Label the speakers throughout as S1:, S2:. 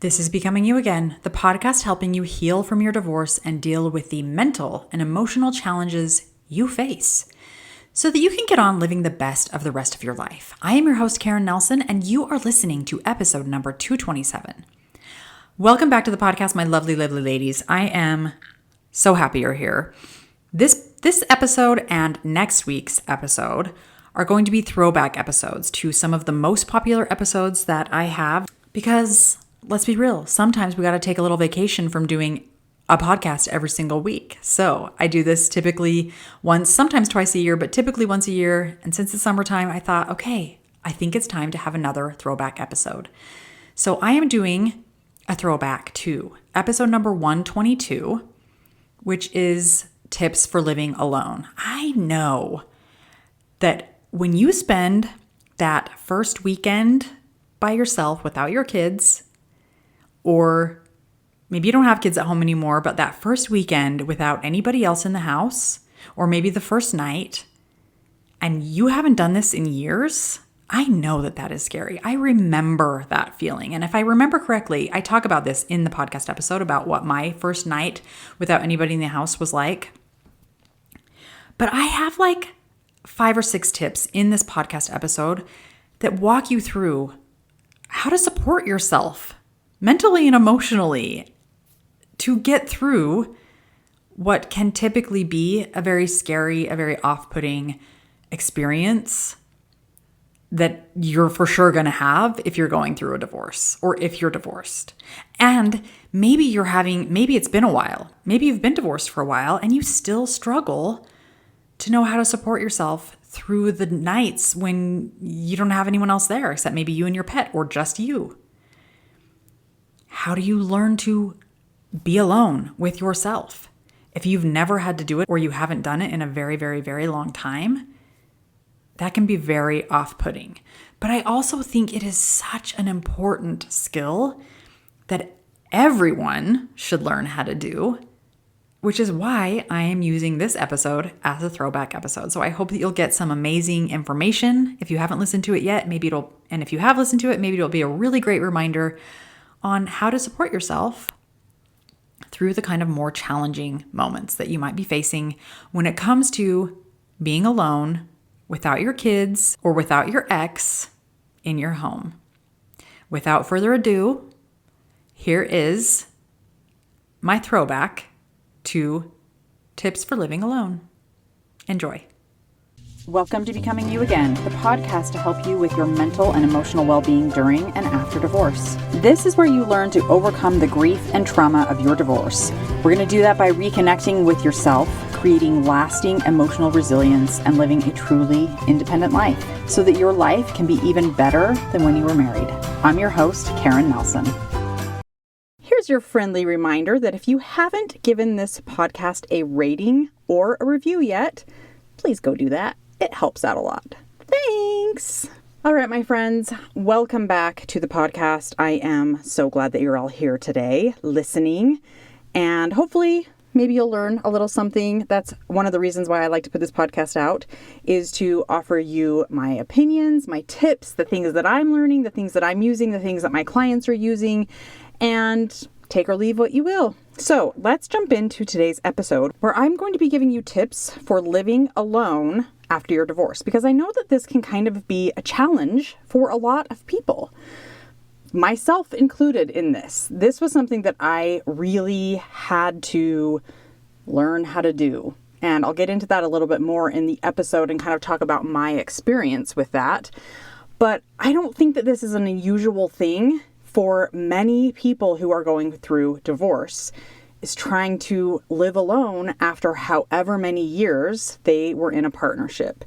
S1: This is Becoming You Again, the podcast helping you heal from your divorce and deal with the mental and emotional challenges you face so that you can get on living the best of the rest of your life. I am your host, Karen Nelson, and you are listening to episode number 227. Welcome back to the podcast, my lovely, lovely ladies. I am so happy you're here. This episode and next week's episode are going to be throwback episodes to some of the most popular episodes that I have because let's be real, sometimes we got to take a little vacation from doing a podcast every single week. So I do this typically once, sometimes twice a year, but typically once a year. And since it's summertime, I thought, okay, I think it's time to have another throwback episode. So I am doing a throwback to episode number 122, which is tips for living alone. I know that when you spend that first weekend by yourself without your kids, or maybe you don't have kids at home anymore, but that first weekend without anybody else in the house, or maybe the first night, and you haven't done this in years, I know that that is scary. I remember that feeling. And if I remember correctly, I talk about this in the podcast episode about what my first night without anybody in the house was like. But I have like 5 or 6 tips in this podcast episode that walk you through how to support yourself mentally and emotionally to get through what can typically be a very scary, a very off-putting experience that you're for sure going to have if you're going through a divorce or if you're divorced. And maybe it's been a while. Maybe you've been divorced for a while and you still struggle to know how to support yourself through the nights when you don't have anyone else there except maybe you and your pet or just you. How do you learn to be alone with yourself? If you've never had to do it or you haven't done it in a very, very, very long time, that can be very off-putting. But I also think it is such an important skill that everyone should learn how to do, which is why I am using this episode as a throwback episode. So I hope that you'll get some amazing information. If you haven't listened to it yet, and if you have listened to it, maybe it'll be a really great reminder on how to support yourself through the kind of more challenging moments that you might be facing when it comes to being alone without your kids or without your ex in your home. Without further ado, here is my throwback to tips for living alone. Enjoy. Welcome to Becoming You Again, the podcast to help you with your mental and emotional well-being during and after divorce. This is where you learn to overcome the grief and trauma of your divorce. We're going to do that by reconnecting with yourself, creating lasting emotional resilience, and living a truly independent life so that your life can be even better than when you were married. I'm your host, Karen Nelson. Here's your friendly reminder that if you haven't given this podcast a rating or a review yet, please go do that. It helps out a lot. Thanks. All right, my friends, welcome back to the podcast. I am so glad that you're all here today listening, and hopefully maybe you'll learn a little something. That's one of the reasons why I like to put this podcast out, is to offer you my opinions, my tips, the things that I'm learning, the things that I'm using, the things that my clients are using, and take or leave what you will. So let's jump into today's episode where I'm going to be giving you tips for living alone after your divorce, because I know that this can kind of be a challenge for a lot of people, myself included in this. This was something that I really had to learn how to do. And I'll get into that a little bit more in the episode and kind of talk about my experience with that. But I don't think that this is an unusual thing for many people who are going through divorce, is trying to live alone after however many years they were in a partnership.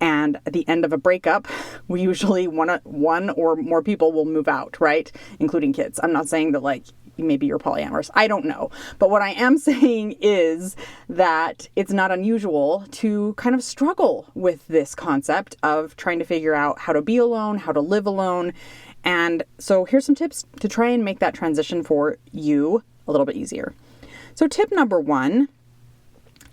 S1: And at the end of a breakup, we usually one or more people will move out, right? Including kids. I'm not saying that like maybe you're polyamorous. I don't know. But what I am saying is that it's not unusual to kind of struggle with this concept of trying to figure out how to be alone, how to live alone. And so here's some tips to try and make that transition for you a little bit easier. So tip number 1,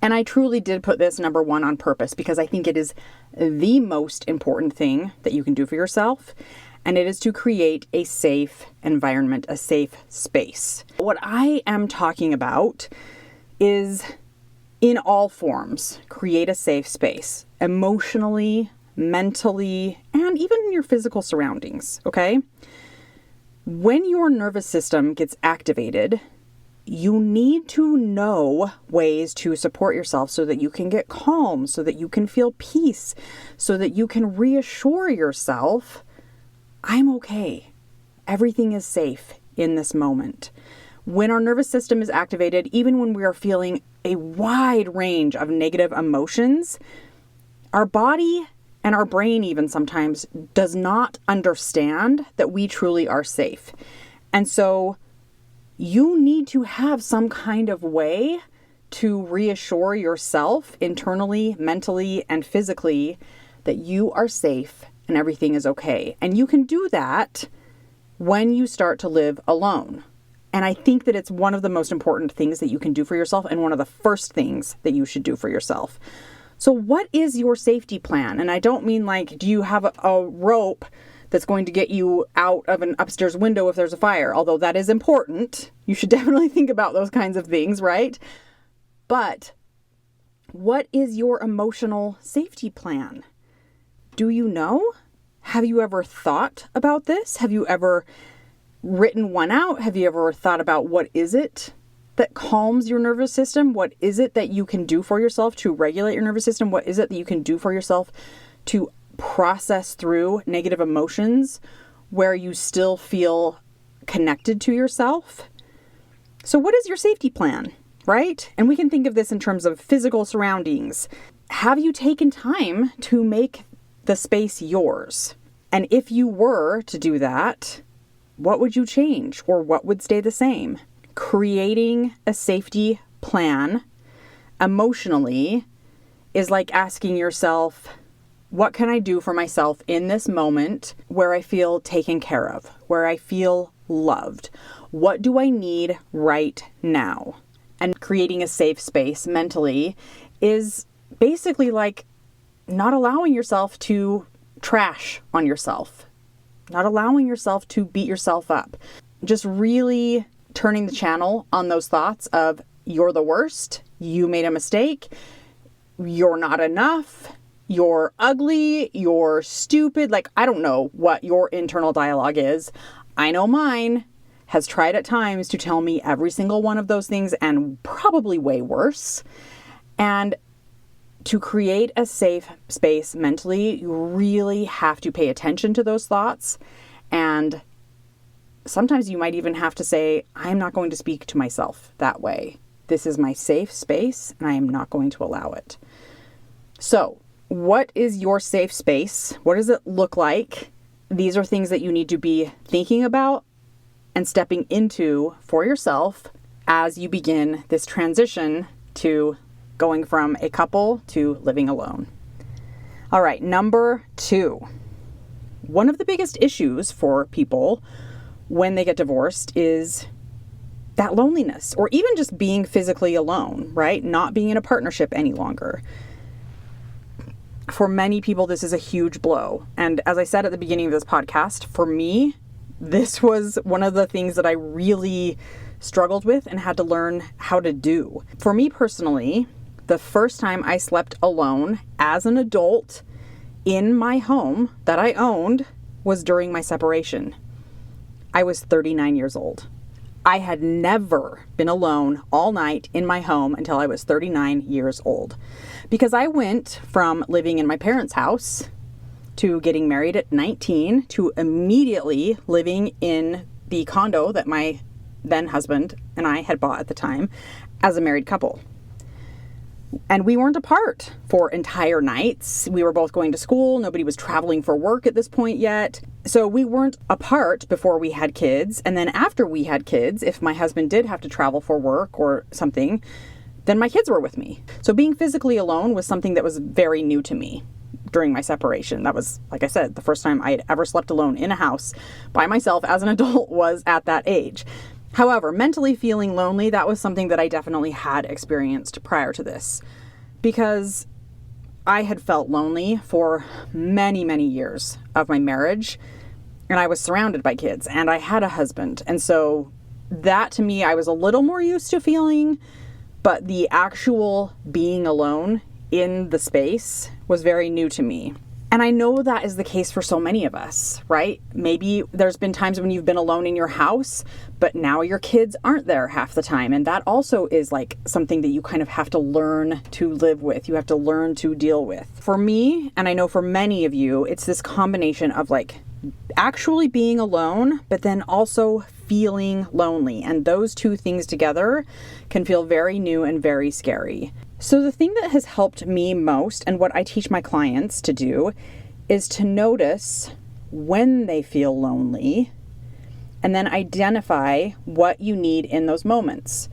S1: and I truly did put this number 1 on purpose because I think it is the most important thing that you can do for yourself.
S2: and it is to create a safe environment, a safe space. What I am talking about is in all forms, create a safe space, emotionally, mentally, and even in your physical surroundings, okay? When your nervous system gets activated, you need to know ways to support yourself so that you can get calm, so that you can feel peace, so that you can reassure yourself, I'm okay. Everything is safe in this moment. When our nervous system is activated, even when we are feeling a wide range of negative emotions, our body and our brain even sometimes does not understand that we truly are safe. And so you need to have some kind of way to reassure yourself internally, mentally, and physically that you are safe and everything is okay. And you can do that when you start to live alone. And I think that it's one of the most important things that you can do for yourself and one of the first things that you should do for yourself. So what is your safety plan? And I don't mean like, do you have a rope that's going to get you out of an upstairs window if there's a fire? Although that is important. You should definitely think about those kinds of things, right? But what is your emotional safety plan? Do you know? Have you ever thought about this? Have you ever written one out? Have you ever thought about what is it that calms your nervous system? What is it that you can do for yourself to regulate your nervous system? What is it that you can do for yourself to process through negative emotions where you still feel connected to yourself? So what is your safety plan, right? And we can think of this in terms of physical surroundings. Have you taken time to make the space yours? And if you were to do that, what would you change or what would stay the same? Creating a safety plan emotionally is like asking yourself, what can I do for myself in this moment where I feel taken care of, where I feel loved? What do I need right now? And creating a safe space mentally is basically like not allowing yourself to trash on yourself, not allowing yourself to beat yourself up, just really turning the channel on those thoughts of you're the worst, you made a mistake, you're not enough, you're ugly, you're stupid. Like, I don't know what your internal dialogue is. I know mine has tried at times to tell me every single one of those things and probably way worse. And to create a safe space mentally, you really have to pay attention to those thoughts. And sometimes you might even have to say, I'm not going to speak to myself that way. This is my safe space and I am not going to allow it. So, what is your safe space? What does it look like? These are things that you need to be thinking about and stepping into for yourself as you begin this transition to going from a couple to living alone. All right, number 2. One of the biggest issues for people when they get divorced is that loneliness, or even just being physically alone, right? Not being in a partnership any longer. For many people, this is a huge blow. And as I said at the beginning of this podcast, for me, this was one of the things that I really struggled with and had to learn how to do. For me personally, the first time I slept alone as an adult in my home that I owned was during my separation. I was 39 years old. I had never been alone all night in my home until I was 39 years old. Because I went from living in my parents' house to getting married at 19 to immediately living in the condo that my then husband and I had bought at the time as a married couple. And we weren't apart for entire nights. We were both going to school. Nobody was traveling for work at this point yet. So we weren't apart before we had kids. And then after we had kids, if my husband did have to travel for work or something, then my kids were with me. So being physically alone was something that was very new to me during my separation. That was, like I said, the first time I had ever slept alone in a house by myself as an adult was at that age. However, mentally feeling lonely, that was something that I definitely had experienced prior to this, because I had felt lonely for many, many years of my marriage. and I was surrounded by kids and I had a husband. And so that to me, I was a little more used to feeling, but the actual being alone in the space was very new to me. And I know that is the case for so many of us, right? Maybe there's been times when you've been alone in your house, but now your kids aren't there half the time. And that also is like something that you kind of have to learn to live with. You have to learn to deal with. For me, and I know for many of you, it's this combination of like actually being alone, but then also feeling lonely. And those two things together can feel very new and very scary. So the thing that has helped me most, and what I teach my clients to do, is to notice when they feel lonely and then identify what you need in those moments.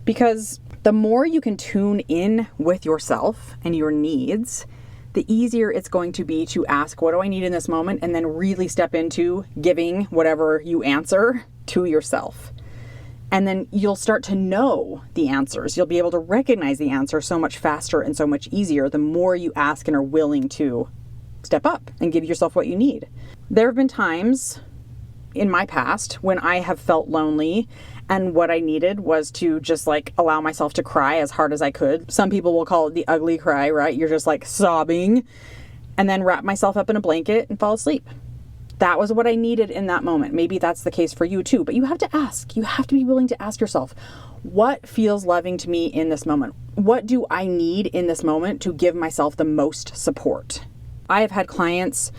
S2: Because the more you can tune in with yourself and your needs, the easier it's going to be to ask, what do I need in this moment? And then really step into giving whatever you answer to yourself. And then you'll start to know the answers. You'll be able to recognize the answer so much faster and so much easier the more you ask and are willing to step up and give yourself what you need. There have been times in my past when I have felt lonely and what I needed was to just like allow myself to cry as hard as I could. Some people will call it the ugly cry, right? You're just like sobbing and then wrap myself up in a blanket and fall asleep. That was what I needed in that moment. Maybe that's the case for you too, but you have to ask. You have to be willing to ask yourself, what feels loving to me in this moment? What do I need in this moment to give myself the most support? I have had clients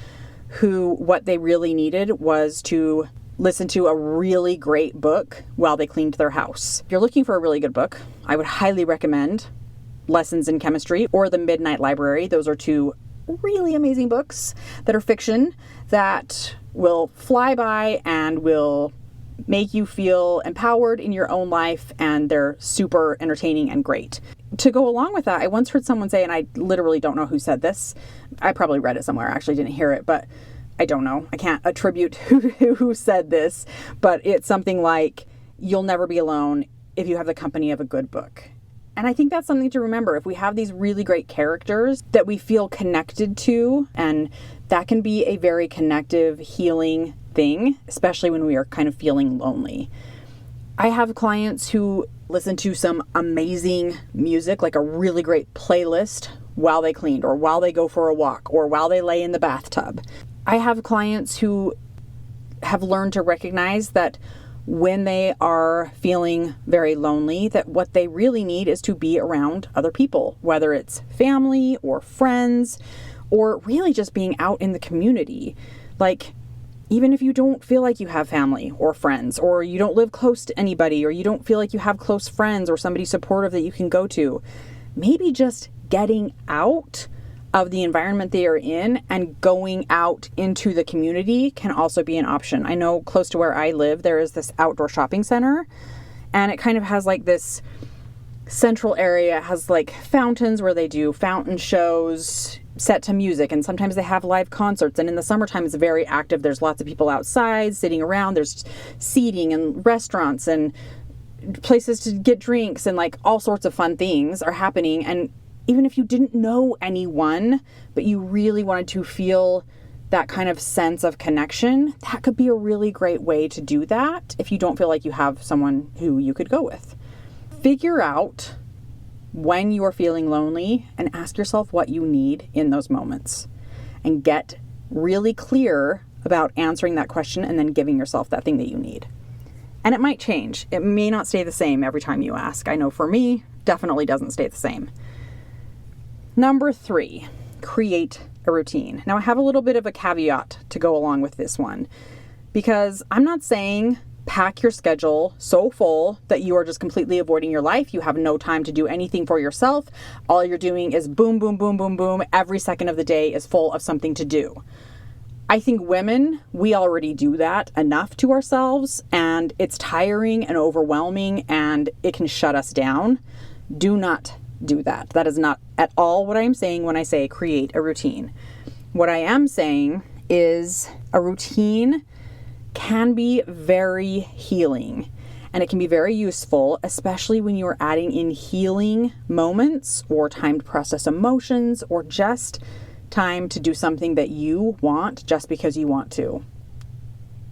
S2: who what they really needed was to listen to a really great book while they cleaned their house. If you're looking for a really good book, I would highly recommend Lessons in Chemistry or The Midnight Library. Those are two really amazing books that are fiction that will fly by and will make you empowered in your own life, and they're super entertaining and great. To go along with that, I once heard someone say, and I literally don't know who said this. I probably read it somewhere. I actually didn't hear it, but I don't know. I can't attribute who said this, but it's something like, you'll never be alone if you have the company of a good book. And I think that's something to remember. If we have these really great characters that we feel connected to, and that can be a very connective, healing thing, especially when we are kind of feeling lonely. I have clients who listen to some amazing music, like a really great playlist while they cleaned or while they go for a walk or while they lay in the bathtub. I have clients who have learned to recognize that when they are feeling very lonely, that what they really need is to be around other people, whether it's family or friends, or really just being out in the community. Like, even if you don't feel like you have family or friends, or you don't live close to anybody, or you don't feel like you have close friends or somebody supportive that you can go to, maybe just getting out of the environment they are in and going out into the community can also be an option. I know close to where I live, there is this outdoor shopping center, and it kind of has like this central area. It has like fountains where they do fountain shows set to music, and sometimes they have live concerts, and in the summertime it's very active. There's lots of people outside sitting around. There's seating and restaurants and places to get drinks, and like all sorts of fun things are happening. And even if you didn't know anyone, but you really wanted to feel that kind of sense of connection, that could be a really great way to do that if you don't feel like you have someone who you could go with. Figure out when you are feeling lonely and ask yourself what you need in those moments, and get really clear about answering that question and then giving yourself that thing that you need. And it might change. It may not stay the same every time you ask. I know for me, definitely doesn't stay the same. Number 3, create a routine. Now, I have a little bit of a caveat to go along with this one, because I'm not saying pack your schedule so full that you are just completely avoiding your life. You have no time to do anything for yourself. All you're doing is boom, boom, boom, boom, boom. Every second of the day is full of something to do. I think women, we already do that enough to ourselves, and it's tiring and overwhelming, and it can shut us down. Do not do that. That is not at all what I'm saying when I say create a routine. What I am saying is a routine can be very healing, and it can be very useful, especially when you are adding in healing moments or time to process emotions or just time to do something that you want just because you want to.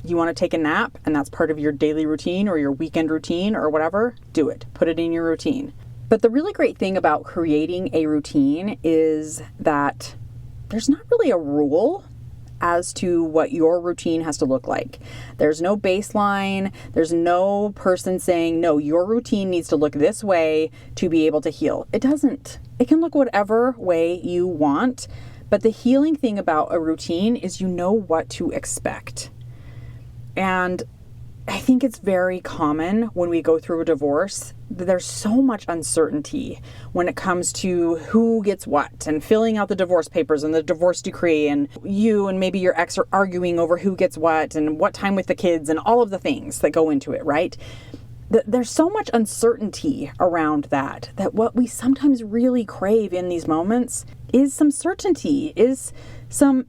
S2: You want to take a nap and that's part of your daily routine or your weekend routine or whatever, do it. Put it in your routine. But the really great thing about creating a routine is that there's not really a rule as to what your routine has to look like. There's no baseline. There's no person saying, no, your routine needs to look this way to be able to heal. It doesn't. It can look whatever way you want. But the healing thing about a routine is you know what to expect. And I think it's very common when we go through a divorce that there's so much uncertainty when it comes to who gets what and filling out the divorce papers and the divorce decree, and you and maybe your ex are arguing over who gets what and what time with the kids and all of the things that go into it, right? There's so much uncertainty around that what we sometimes really crave in these moments is some certainty, is some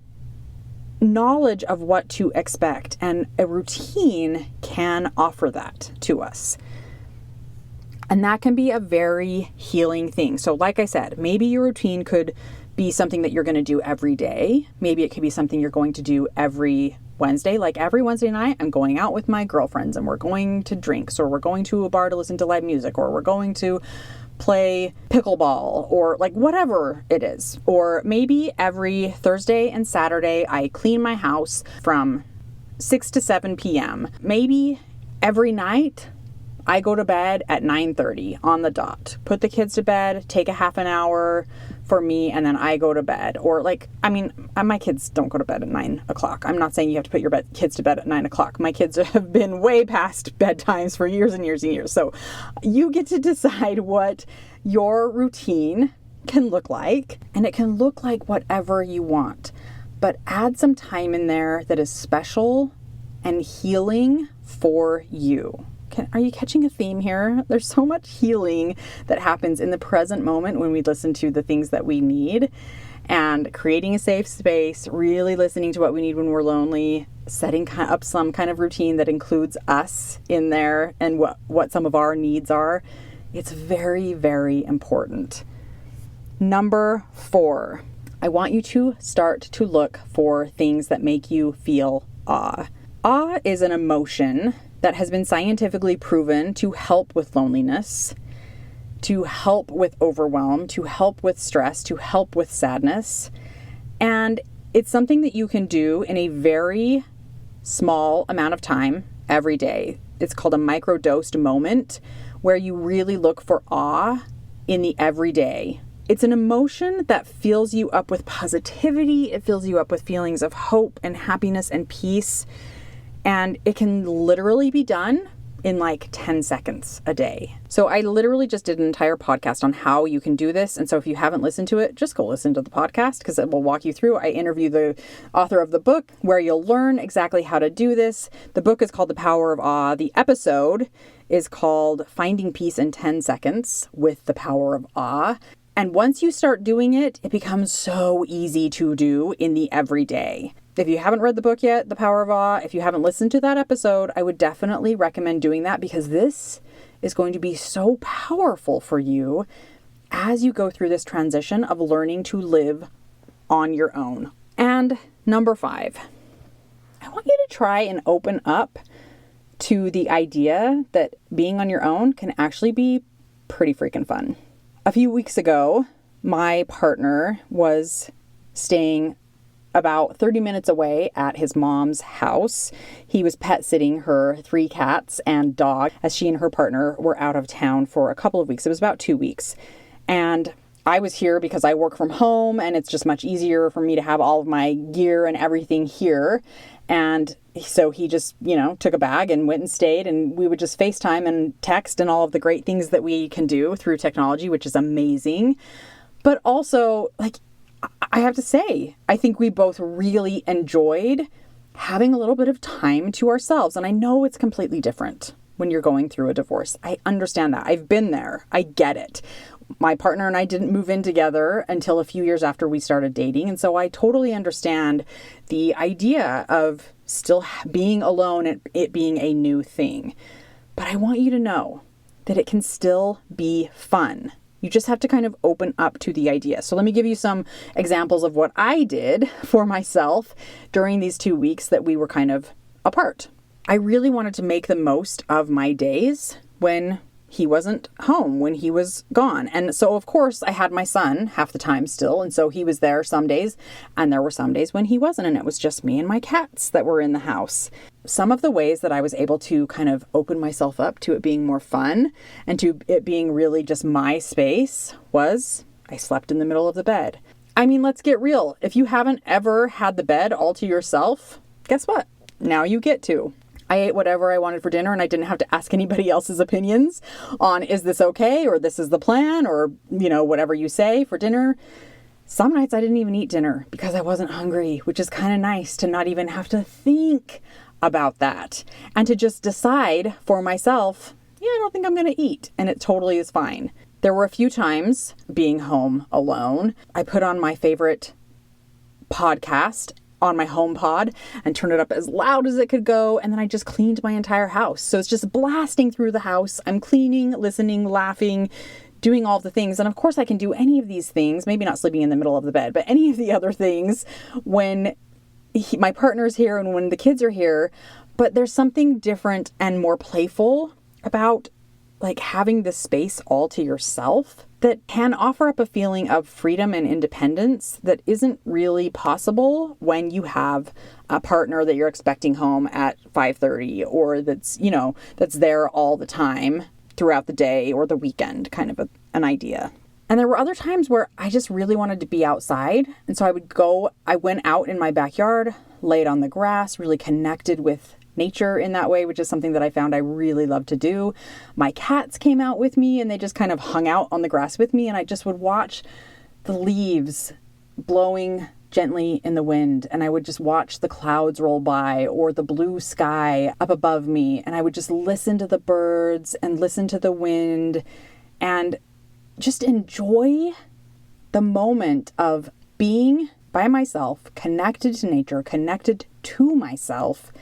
S2: knowledge of what to expect, and a routine can offer that to us. And that can be a very healing thing. So like I said, maybe your routine could be something that you're going to do every day. Maybe it could be something you're going to do every Wednesday. Like every Wednesday night, I'm going out with my girlfriends and we're going to drinks, or we're going to a bar to listen to live music, or we're going to play pickleball, or like whatever it is. Or maybe every Thursday and Saturday, I clean my house from 6 to 7 p.m. Maybe every night I go to bed at 9:30 on the dot. Put the kids to bed, take a half an hour for me, and then I go to bed. Or my kids don't go to bed at 9 o'clock. I'm not saying you have to put your kids to bed at 9 o'clock. My kids have been way past bedtimes for years and years and years. So you get to decide what your routine can look like, and it can look like whatever you want. But add some time in there that is special and healing for you. Are you catching a theme here? There's so much healing that happens in the present moment when we listen to the things that we need, and creating a safe space, really listening to what we need when we're lonely, setting up some kind of routine that includes us in there and what some of our needs are. It's very, very important. Number 4, I want you to start to look for things that make you feel awe. Awe is an emotion that has been scientifically proven to help with loneliness, to help with overwhelm, to help with stress, to help with sadness. And it's something that you can do in a very small amount of time every day. It's called a microdosed moment, where you really look for awe in the everyday. It's an emotion that fills you up with positivity. It fills you up with feelings of hope and happiness and peace. And it can literally be done in like 10 seconds a day. So I literally just did an entire podcast on how you can do this. And so if you haven't listened to it, just go listen to the podcast because it will walk you through. I interview the author of the book where you'll learn exactly how to do this. The book is called The Power of Awe. The episode is called Finding Peace in 10 Seconds with the Power of Awe. And once you start doing it, it becomes so easy to do in the everyday. If you haven't read the book yet, The Power of Awe, if you haven't listened to that episode, I would definitely recommend doing that, because this is going to be so powerful for you as you go through this transition of learning to live on your own. And number 5, I want you to try and open up to the idea that being on your own can actually be pretty freaking fun. A few weeks ago, my partner was staying about 30 minutes away at his mom's house. He was pet sitting her 3 cats and dog as she and her partner were out of town for a couple of weeks. It was about 2 weeks. And I was here because I work from home and it's just much easier for me to have all of my gear and everything here. And so he just, took a bag and went and stayed, and we would just FaceTime and text and all of the great things that we can do through technology, which is amazing. But also, I have to say, I think we both really enjoyed having a little bit of time to ourselves. And I know it's completely different when you're going through a divorce. I understand that. I've been there. I get it. My partner and I didn't move in together until a few years after we started dating. And so I totally understand the idea of still being alone and it being a new thing. But I want you to know that it can still be fun. You just have to kind of open up to the idea. So let me give you some examples of what I did for myself during these 2 weeks that we were kind of apart. I really wanted to make the most of my days when he wasn't home, when he was gone. And so, of course, I had my son half the time still. And so he was there some days, and there were some days when he wasn't. And it was just me and my cats that were in the house. Some of the ways that I was able to kind of open myself up to it being more fun and to it being really just my space was I slept in the middle of the bed. I mean, let's get real. If you haven't ever had the bed all to yourself, guess what? Now you get to. I ate whatever I wanted for dinner and I didn't have to ask anybody else's opinions on, is this okay? Or this is the plan? Or, whatever you say for dinner. Some nights I didn't even eat dinner because I wasn't hungry, which is kind of nice to not even have to think about that and to just decide for myself, I don't think I'm going to eat. And it totally is fine. There were a few times being home alone, I put on my favorite podcast on my HomePod and turned it up as loud as it could go. And then I just cleaned my entire house. So it's just blasting through the house. I'm cleaning, listening, laughing, doing all the things. And of course I can do any of these things, maybe not sleeping in the middle of the bed, but any of the other things when my partner's here and when the kids are here. But there's something different and more playful about like having this space all to yourself that can offer up a feeling of freedom and independence that isn't really possible when you have a partner that you're expecting home at 5:30 or that's there all the time throughout the day or the weekend, kind of an idea. And there were other times where I just really wanted to be outside. And so I went out in my backyard, laid on the grass, really connected with nature in that way, which is something that I found I really love to do. My cats came out with me and they just kind of hung out on the grass with me, and I just would watch the leaves blowing gently in the wind, and I would just watch the clouds roll by or the blue sky up above me, and I would just listen to the birds and listen to the wind and just enjoy the moment of being by myself, connected to nature, connected to myself,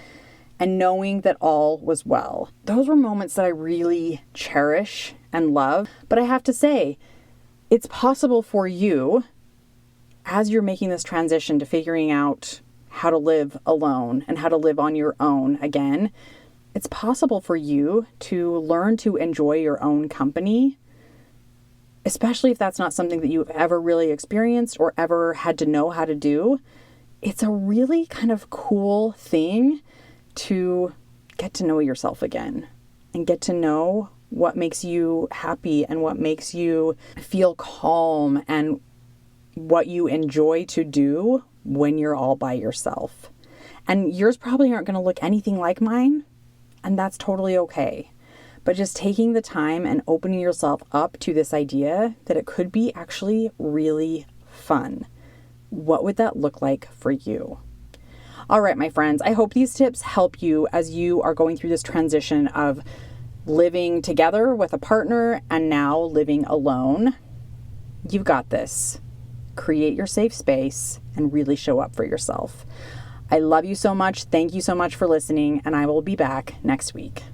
S2: and knowing that all was well. Those were moments that I really cherish and love. But I have to say, it's possible for you, as you're making this transition to figuring out how to live alone and how to live on your own again, it's possible for you to learn to enjoy your own company, especially if that's not something that you've ever really experienced or ever had to know how to do. It's a really kind of cool thing to get to know yourself again and get to know what makes you happy and what makes you feel calm and what you enjoy to do when you're all by yourself. And yours probably aren't going to look anything like mine, and that's totally okay. But just taking the time and opening yourself up to this idea that it could be actually really fun. What would that look like for you? All right, my friends, I hope these tips help you as you are going through this transition of living together with a partner and now living alone. You've got this. Create your safe space and really show up for yourself. I love you so much. Thank you so much for listening, and I will be back next week.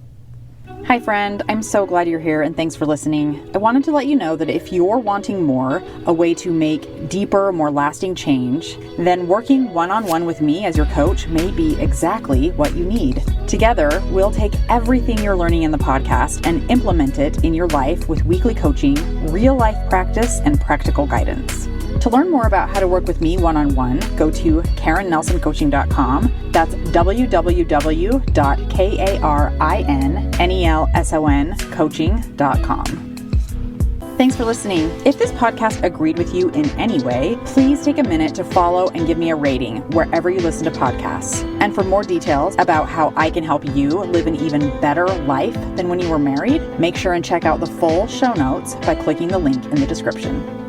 S2: Hi friend, I'm so glad you're here and thanks for listening. I wanted to let you know that if you're wanting more, a way to make deeper, more lasting change, then working one-on-one with me as your coach may be exactly what you need. Together, we'll take everything you're learning in the podcast and implement it in your life with weekly coaching, real life practice, and practical guidance. To learn more about how to work with me one-on-one, go to KarenNelsonCoaching.com. That's www.KarenNelsonCoaching.com. Thanks for listening. If this podcast agreed with you in any way, please take a minute to follow and give me a rating wherever you listen to podcasts. And for more details about how I can help you live an even better life than when you were married, make sure and check out the full show notes by clicking the link in the description.